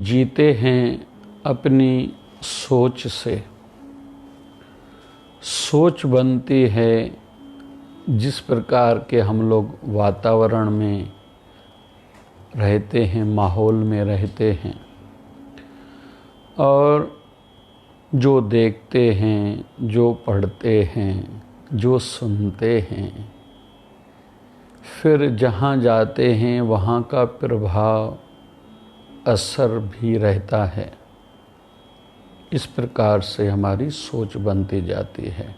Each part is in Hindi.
जीते हैं अपनी सोच से। सोच बनती है जिस प्रकार के हम लोग वातावरण में रहते हैं, माहौल में रहते हैं, और जो देखते हैं, जो पढ़ते हैं, जो सुनते हैं, फिर जहाँ जाते हैं वहाँ का प्रभाव, असर भी रहता है। इस प्रकार से हमारी सोच बनती जाती है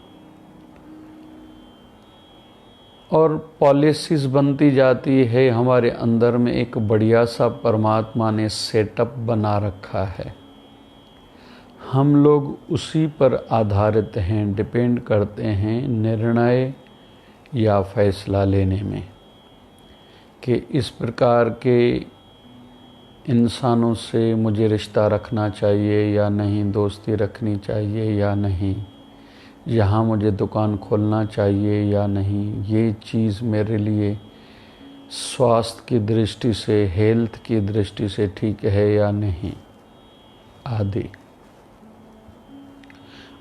और पॉलिसीज बनती जाती है। हमारे अंदर में एक बढ़िया सा परमात्मा ने सेटअप बना रखा है। हम लोग उसी पर आधारित हैं, डिपेंड करते हैं निर्णय या फैसला लेने में कि इस प्रकार के इंसानों से मुझे रिश्ता रखना चाहिए या नहीं, दोस्ती रखनी चाहिए या नहीं, यहाँ मुझे दुकान खोलना चाहिए या नहीं, ये चीज़ मेरे लिए स्वास्थ्य की दृष्टि से, हेल्थ की दृष्टि से ठीक है या नहीं, आदि।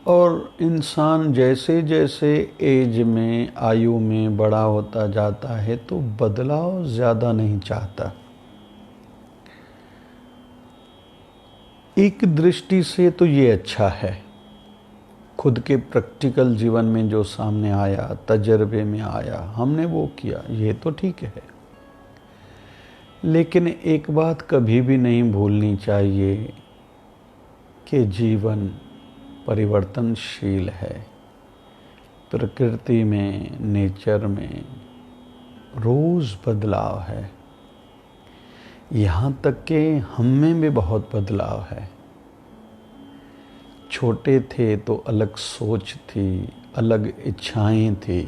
और इंसान जैसे जैसे एज में, आयु में बड़ा होता जाता है तो बदलाव ज़्यादा नहीं चाहता। एक दृष्टि से तो ये अच्छा है, खुद के प्रैक्टिकल जीवन में जो सामने आया, तजर्बे में आया, हमने वो किया, ये तो ठीक है। लेकिन एक बात कभी भी नहीं भूलनी चाहिए कि जीवन परिवर्तनशील है। प्रकृति में, नेचर में रोज़ बदलाव है। यहाँ तक कि हम में भी बहुत बदलाव है। छोटे थे तो अलग सोच थी, अलग इच्छाएं थी,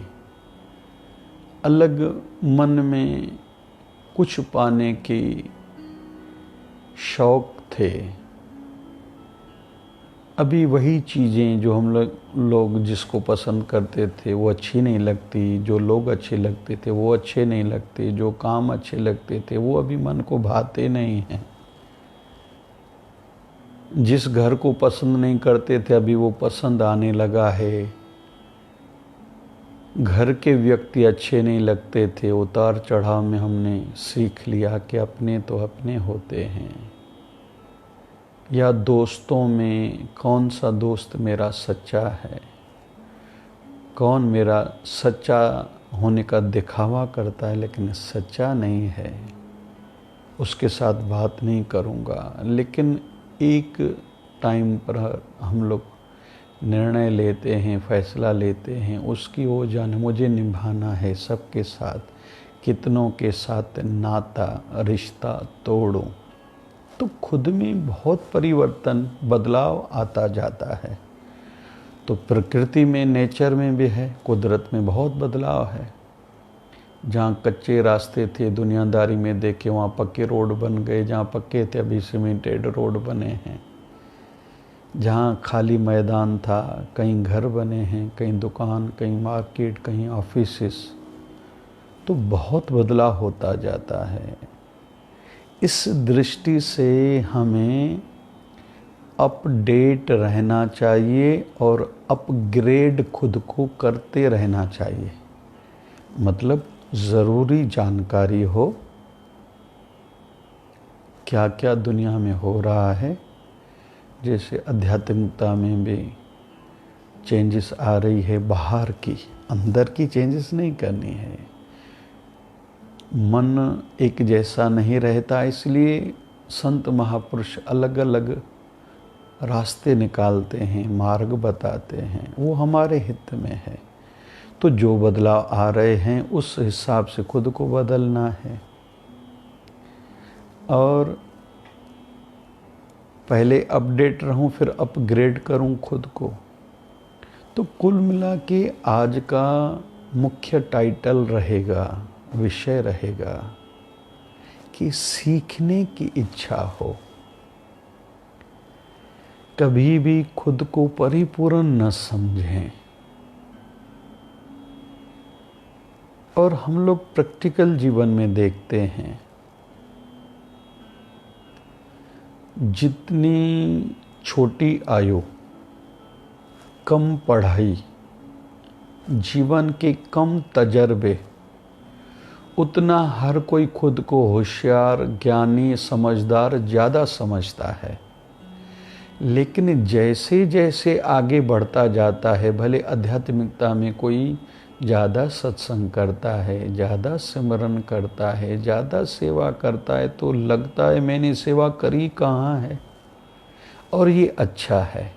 अलग मन में कुछ पाने की शौक थे। अभी वही चीज़ें जो हम लोग जिसको पसंद करते थे वो अच्छी नहीं लगती, जो लोग अच्छे लगते थे वो अच्छे नहीं लगते, जो काम अच्छे लगते थे वो अभी मन को भाते नहीं हैं। जिस घर को पसंद नहीं करते थे अभी वो पसंद आने लगा है। घर के व्यक्ति अच्छे नहीं लगते थे, उतार चढ़ाव में हमने सीख लिया कि अपने तो अपने होते हैं। या दोस्तों में कौन सा दोस्त मेरा सच्चा है, कौन मेरा सच्चा होने का दिखावा करता है लेकिन सच्चा नहीं है, उसके साथ बात नहीं करूँगा। लेकिन एक टाइम पर हम लोग निर्णय लेते हैं, फैसला लेते हैं, उसकी वो जान मुझे निभाना है सबके साथ, कितनों के साथ नाता रिश्ता तोड़ूं, तो खुद में बहुत परिवर्तन, बदलाव आता जाता है। तो प्रकृति में, नेचर में भी है, कुदरत में बहुत बदलाव है। जहाँ कच्चे रास्ते थे दुनियादारी में देखे, वहाँ पक्के रोड बन गए, जहाँ पक्के थे अभी सीमेंटेड रोड बने हैं। जहाँ खाली मैदान था कहीं घर बने हैं, कहीं दुकान, कहीं मार्केट, कहीं ऑफिसेस। तो बहुत बदलाव होता जाता है। इस दृष्टि से हमें अपडेट रहना चाहिए और अपग्रेड खुद को करते रहना चाहिए। मतलब ज़रूरी जानकारी हो, क्या क्या दुनिया में हो रहा है। जैसे आध्यात्मिकता में भी चेंजेस आ रही है, बाहर की, अंदर की चेंजेस नहीं करनी है। मन एक जैसा नहीं रहता, इसलिए संत महापुरुष अलग अलग रास्ते निकालते हैं, मार्ग बताते हैं, वो हमारे हित में है। तो जो बदलाव आ रहे हैं उस हिसाब से खुद को बदलना है। और पहले अपडेट रहूं, फिर अपग्रेड करूं खुद को। तो कुल मिला के आज का मुख्य टाइटल रहेगा, विषय रहेगा कि सीखने की इच्छा हो। कभी भी खुद को परिपूर्ण न समझें। और हम लोग प्रैक्टिकल जीवन में देखते हैं, जितनी छोटी आयु, कम पढ़ाई, जीवन के कम तजर्बे, उतना हर कोई खुद को होशियार, ज्ञानी, समझदार ज़्यादा समझता है। लेकिन जैसे जैसे आगे बढ़ता जाता है, भले आध्यात्मिकता में कोई ज़्यादा सत्संग करता है, ज़्यादा सिमरन करता है, ज़्यादा सेवा करता है, तो लगता है मैंने सेवा करी कहाँ है। और ये अच्छा है।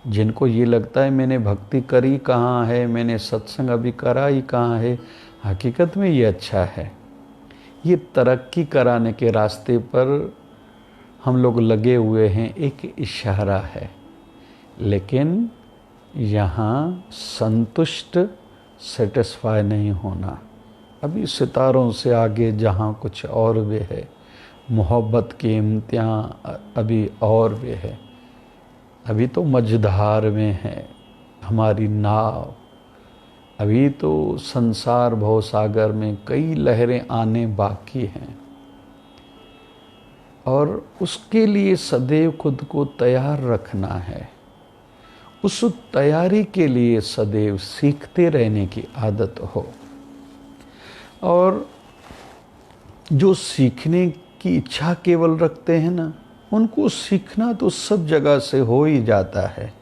जिनको ये लगता है मैंने भक्ति करी कहाँ है, मैंने सत्संग अभी करा ही कहाँ है, हकीकत में ये अच्छा है। ये तरक्की कराने के रास्ते पर हम लोग लगे हुए हैं, एक इशारा है। लेकिन यहाँ संतुष्ट, सेटिस्फाई नहीं होना। अभी सितारों से आगे जहाँ कुछ और भी है, मोहब्बत के इम्तिहान अभी और भी है। अभी तो मझधार में है हमारी नाव। अभी तो संसार भवसागर में कई लहरें आने बाकी हैं, और उसके लिए सदैव खुद को तैयार रखना है। उस तैयारी के लिए सदैव सीखते रहने की आदत हो। और जो सीखने की इच्छा केवल रखते हैं ना, उनको सीखना तो सब जगह से हो ही जाता है।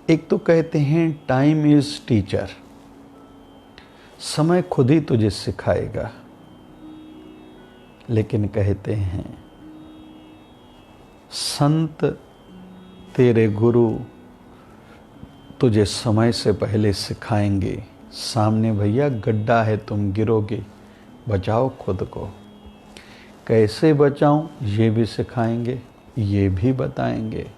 एक तो कहते हैं टाइम इज टीचर, समय खुद ही तुझे सिखाएगा। लेकिन कहते हैं संत तेरे गुरु तुझे समय से पहले सिखाएंगे, सामने भैया गड्ढा है, तुम गिरोगे, बचाओ खुद को। कैसे बचाऊं ये भी सिखाएंगे, ये भी बताएंगे।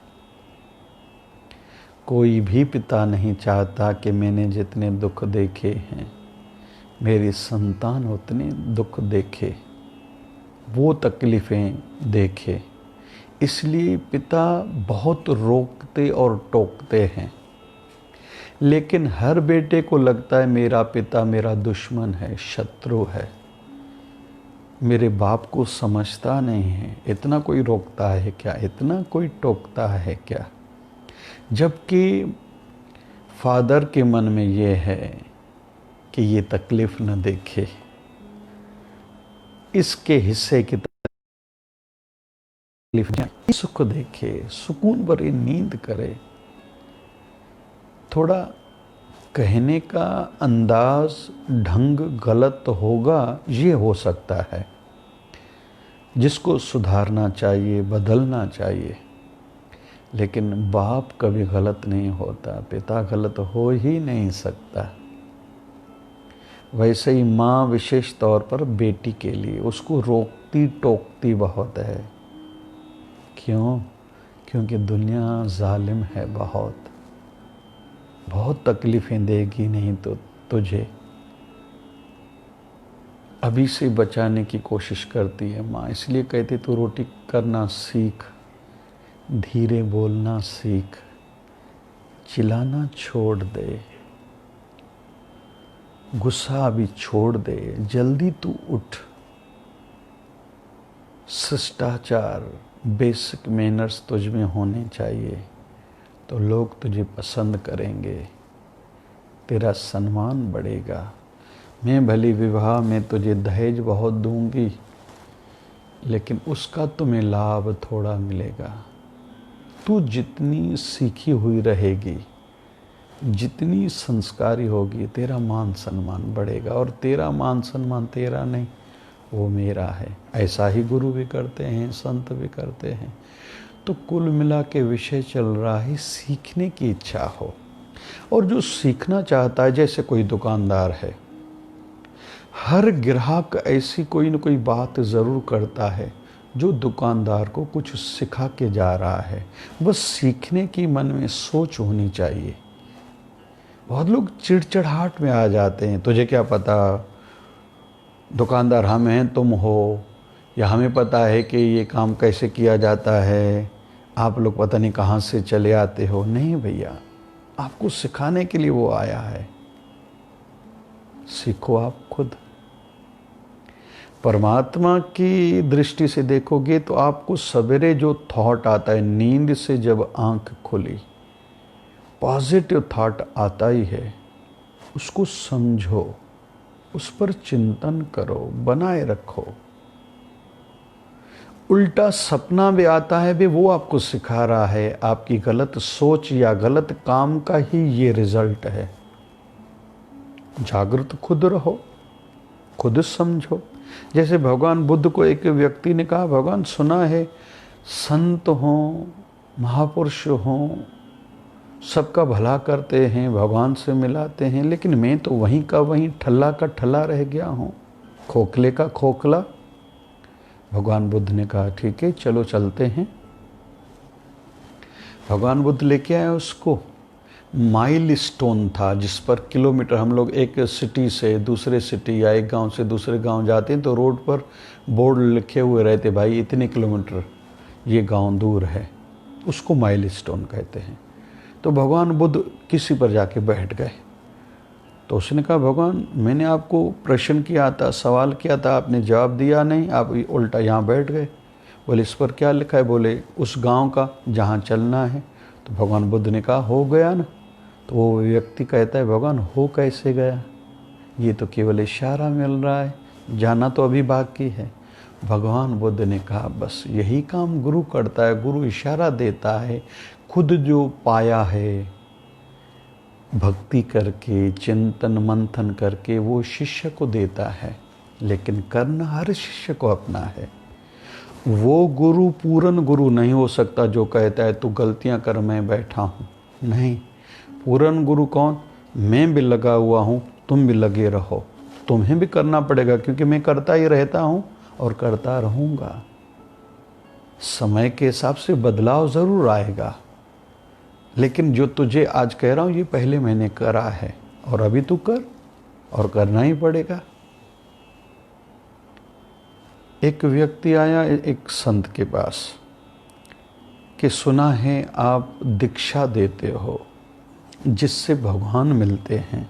कोई भी पिता नहीं चाहता कि मैंने जितने दुख देखे हैं मेरी संतान उतने दुख देखे, वो तकलीफ़ें देखे। इसलिए पिता बहुत रोकते और टोकते हैं। लेकिन हर बेटे को लगता है मेरा पिता मेरा दुश्मन है, शत्रु है, मेरे बाप को समझता नहीं है। इतना कोई रोकता है क्या, इतना कोई टोकता है क्या? जबकि फादर के मन में ये है कि ये तकलीफ न देखे, इसके हिस्से की तकलीफ सुख देखे, सुकून भरी नींद करे। थोड़ा कहने का अंदाज, ढंग गलत होगा, ये हो सकता है, जिसको सुधारना चाहिए, बदलना चाहिए। लेकिन बाप कभी गलत नहीं होता, पिता गलत हो ही नहीं सकता। वैसे ही माँ विशेष तौर पर बेटी के लिए उसको रोकती टोकती बहुत है। क्यों? क्योंकि दुनिया जालिम है, बहुत तकलीफ़ें देगी नहीं तो तुझे। अभी से बचाने की कोशिश करती है माँ। इसलिए कहती तू रोटी करना सीख, धीरे बोलना सीख, चिल्लाना छोड़ दे, गुस्सा भी छोड़ दे, जल्दी तू उठ। शिष्टाचार, बेसिक मैनर्स तुझ में होने चाहिए, तो लोग तुझे पसंद करेंगे, तेरा सम्मान बढ़ेगा। मैं भली विवाह में तुझे दहेज बहुत दूंगी, लेकिन उसका तुम्हें लाभ थोड़ा मिलेगा। तू जितनी सीखी हुई रहेगी, जितनी संस्कारी होगी, तेरा मान सम्मान बढ़ेगा। और तेरा मान सम्मान तेरा नहीं, वो मेरा है। ऐसा ही गुरु भी करते हैं, संत भी करते हैं। तो कुल मिला के विषय चल रहा है सीखने की इच्छा हो। और जो सीखना चाहता है, जैसे कोई दुकानदार है, हर ग्राहक ऐसी कोई न कोई बात ज़रूर करता है जो दुकानदार को कुछ सिखा के जा रहा है। बस सीखने की मन में सोच होनी चाहिए। बहुत लोग चिड़चिड़ाहट में आ जाते हैं, तुझे क्या पता, दुकानदार हम हैं तुम हो, या हमें पता है कि ये काम कैसे किया जाता है, आप लोग पता नहीं कहाँ से चले आते हो। नहीं भैया, आपको सिखाने के लिए वो आया है, सीखो आप खुद। परमात्मा की दृष्टि से देखोगे तो आपको सवेरे जो थॉट आता है, नींद से जब आंख खुली, पॉजिटिव थॉट आता ही है, उसको समझो, उस पर चिंतन करो, बनाए रखो। उल्टा सपना भी आता है भी, वो आपको सिखा रहा है आपकी गलत सोच या गलत काम का ही ये रिजल्ट है। जागृत खुद रहो, खुद समझो। जैसे भगवान बुद्ध को एक व्यक्ति ने कहा, भगवान सुना है संत हों, महापुरुष हों, सबका भला करते हैं, भगवान से मिलाते हैं, लेकिन मैं तो वहीं का वहीं, ठल्ला का ठल्ला रह गया हूँ, खोखले का खोखला। भगवान बुद्ध ने कहा ठीक है चलो चलते हैं। भगवान बुद्ध लेके आए उसको। माइल स्टोन था जिस पर किलोमीटर, हम लोग एक सिटी से दूसरे सिटी या एक गांव से दूसरे गांव जाते हैं तो रोड पर बोर्ड लिखे हुए रहते, भाई इतने किलोमीटर ये गांव दूर है, उसको माइल स्टोन कहते हैं। तो भगवान बुद्ध किसी पर जाके बैठ गए। तो उसने कहा, भगवान मैंने आपको प्रश्न किया था, सवाल किया था, आपने जवाब दिया नहीं, आप उल्टा यहाँ बैठ गए। बोले इस पर क्या लिखा है? बोले उस गांव का जहाँ चलना है। तो भगवान बुद्ध ने कहा हो गया ना। तो वो व्यक्ति कहता है, भगवान हो कैसे गया, ये तो केवल इशारा मिल रहा है, जाना तो अभी बाकी है। भगवान बुद्ध ने कहा बस यही काम गुरु करता है, गुरु इशारा देता है, खुद जो पाया है भक्ति करके, चिंतन मंथन करके वो शिष्य को देता है, लेकिन करना हर शिष्य को अपना है। वो गुरु पूर्ण गुरु नहीं हो सकता जो कहता है तू गलतियां कर मैं बैठा हूँ। नहीं, पूर्ण गुरु कौन? मैं भी लगा हुआ हूँ, तुम भी लगे रहो, तुम्हें भी करना पड़ेगा, क्योंकि मैं करता ही रहता हूँ और करता रहूँगा। समय के हिसाब से बदलाव ज़रूर आएगा, लेकिन जो तुझे आज कह रहा हूँ ये पहले मैंने करा है और अभी तू कर, और करना ही पड़ेगा। एक व्यक्ति आया एक संत के पास कि सुना है आप दीक्षा देते हो जिससे भगवान मिलते हैं,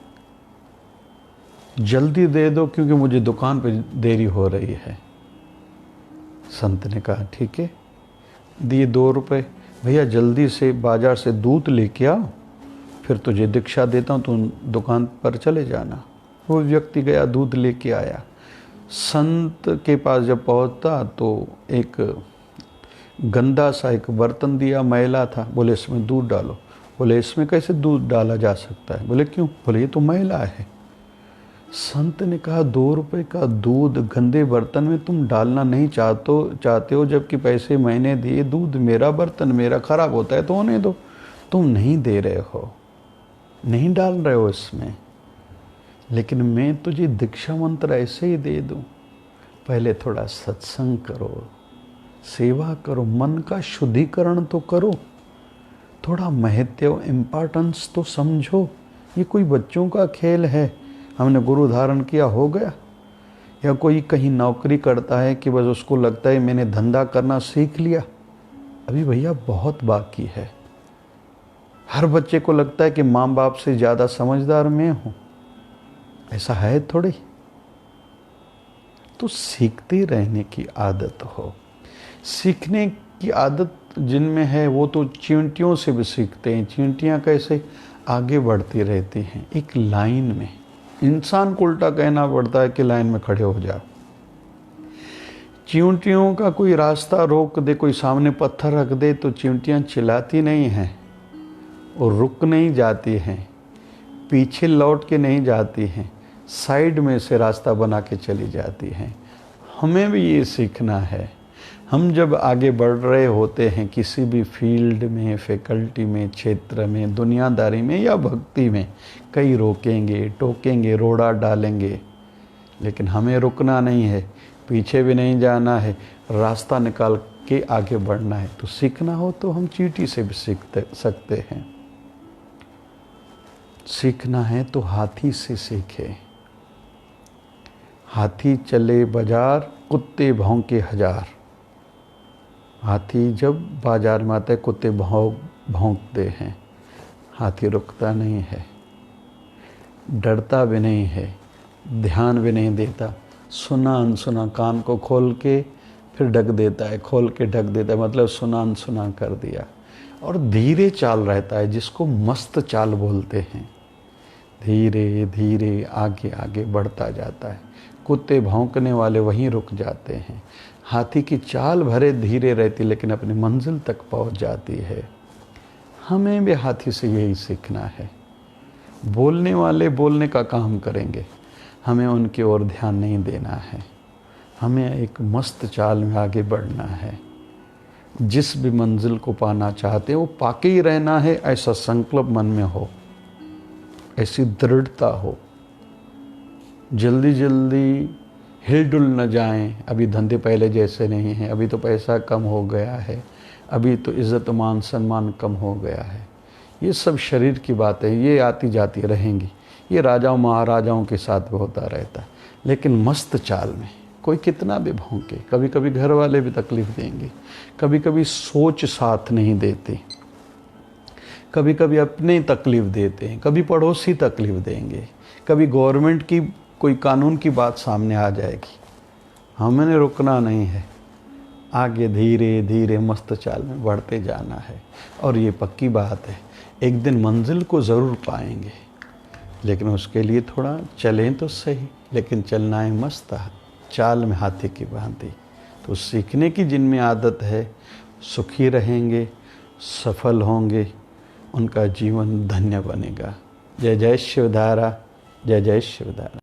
जल्दी दे दो क्योंकि मुझे दुकान पे देरी हो रही है। संत ने कहा ठीक है, दिए 2 रुपये। भैया जल्दी से बाजार से दूध लेके आओ, फिर तुझे दीक्षा देता हूँ, तुम दुकान पर चले जाना। वो व्यक्ति गया, दूध लेके आया। संत के पास जब पहुँचता तो एक गंदा सा एक बर्तन दिया, मैला था। बोले इसमें दूध डालो। बोले इसमें कैसे दूध डाला जा सकता है? बोले क्यों? बोले ये तो मैला है। संत ने कहा 2 रुपये का दूध गंदे बर्तन में तुम डालना नहीं चाहते हो, जबकि पैसे मैंने दिए, दूध मेरा, बर्तन मेरा, खराब होता है तो होने दो। तुम नहीं दे रहे हो, नहीं डाल रहे हो इसमें, लेकिन मैं तुझे दीक्षा मंत्र ऐसे ही दे दूं। पहले थोड़ा सत्संग करो, सेवा करो, मन का शुद्धिकरण तो करो, थोड़ा महत्व इम्पोर्टेंस तो समझो। ये कोई बच्चों का खेल है, हमने गुरु धारण किया हो गया। या कोई कहीं नौकरी करता है कि बस उसको लगता है मैंने धंधा करना सीख लिया। अभी भैया बहुत बाकी है। हर बच्चे को लगता है कि माँ बाप से ज़्यादा समझदार मैं हूँ, ऐसा है थोड़ी। तो सीखते रहने की आदत हो। सीखने की आदत जिनमें है वो तो चींटियों से भी सीखते हैं। चींटियाँ कैसे आगे बढ़ती रहती हैं एक लाइन में। इंसान को उल्टा कहना पड़ता है कि लाइन में खड़े हो जाओ। चींटियों का कोई रास्ता रोक दे, कोई सामने पत्थर रख दे तो चींटियाँ चिल्लाती नहीं हैं और रुक नहीं जाती हैं, पीछे लौट के नहीं जाती हैं, साइड में से रास्ता बना के चली जाती हैं। हमें भी ये सीखना है। हम जब आगे बढ़ रहे होते हैं किसी भी फील्ड में, फैकल्टी में, क्षेत्र में, दुनियादारी में या भक्ति में, कई रोकेंगे, टोकेंगे, रोड़ा डालेंगे, लेकिन हमें रुकना नहीं है, पीछे भी नहीं जाना है, रास्ता निकाल के आगे बढ़ना है। तो सीखना हो तो हम चींटी से भी सीख सकते हैं। सीखना है तो हाथी से सीखे। हाथी चले बाजार, कुत्ते भौंके हजार। हाथी जब बाजार में आता है कुत्ते भौंकते हैं, हाथी रुकता नहीं है, डरता भी नहीं है, ध्यान भी नहीं देता, सुना अनसुना कान को खोल के फिर ढक देता है, खोल के ढक देता है, मतलब सुना अनसुना कर दिया। और धीरे चाल रहता है, जिसको मस्त चाल बोलते हैं। धीरे धीरे आगे आगे बढ़ता जाता है। कुत्ते भौंकने वाले वहीं रुक जाते हैं। हाथी की चाल भरे धीरे रहती, लेकिन अपनी मंजिल तक पहुंच जाती है। हमें भी हाथी से यही सीखना है। बोलने वाले बोलने का काम करेंगे, हमें उनकी ओर ध्यान नहीं देना है। हमें एक मस्त चाल में आगे बढ़ना है। जिस भी मंजिल को पाना चाहते हैं वो पाके ही रहना है, ऐसा संकल्प मन में हो, ऐसी दृढ़ता हो। जल्दी जल्दी हिलडुल न जाएं। अभी धंधे पहले जैसे नहीं हैं, अभी तो पैसा कम हो गया है, अभी तो इज़्ज़त मान सम्मान कम हो गया है। ये सब शरीर की बातें, ये आती जाती रहेंगी। ये राजाओं महाराजाओं के साथ भी होता रहता है। लेकिन मस्त चाल में कोई कितना भी भौंके, कभी कभी घर वाले भी तकलीफ़ देंगे, कभी कभी सोच साथ नहीं देते, कभी कभी अपने तकलीफ़ देते हैं, कभी पड़ोसी तकलीफ़ देंगे, कभी गवर्नमेंट की कोई कानून की बात सामने आ जाएगी। हमने रुकना नहीं है, आगे धीरे धीरे मस्त चाल में बढ़ते जाना है। और ये पक्की बात है, एक दिन मंजिल को ज़रूर पाएंगे, लेकिन उसके लिए थोड़ा चलें तो सही, लेकिन चलना है मस्त चाल में हाथी की भांति। तो सीखने की जिनमें आदत है, सुखी रहेंगे, सफल होंगे, उनका जीवन धन्य बनेगा। जय जय शिवधारा, जय जय शिवधारा।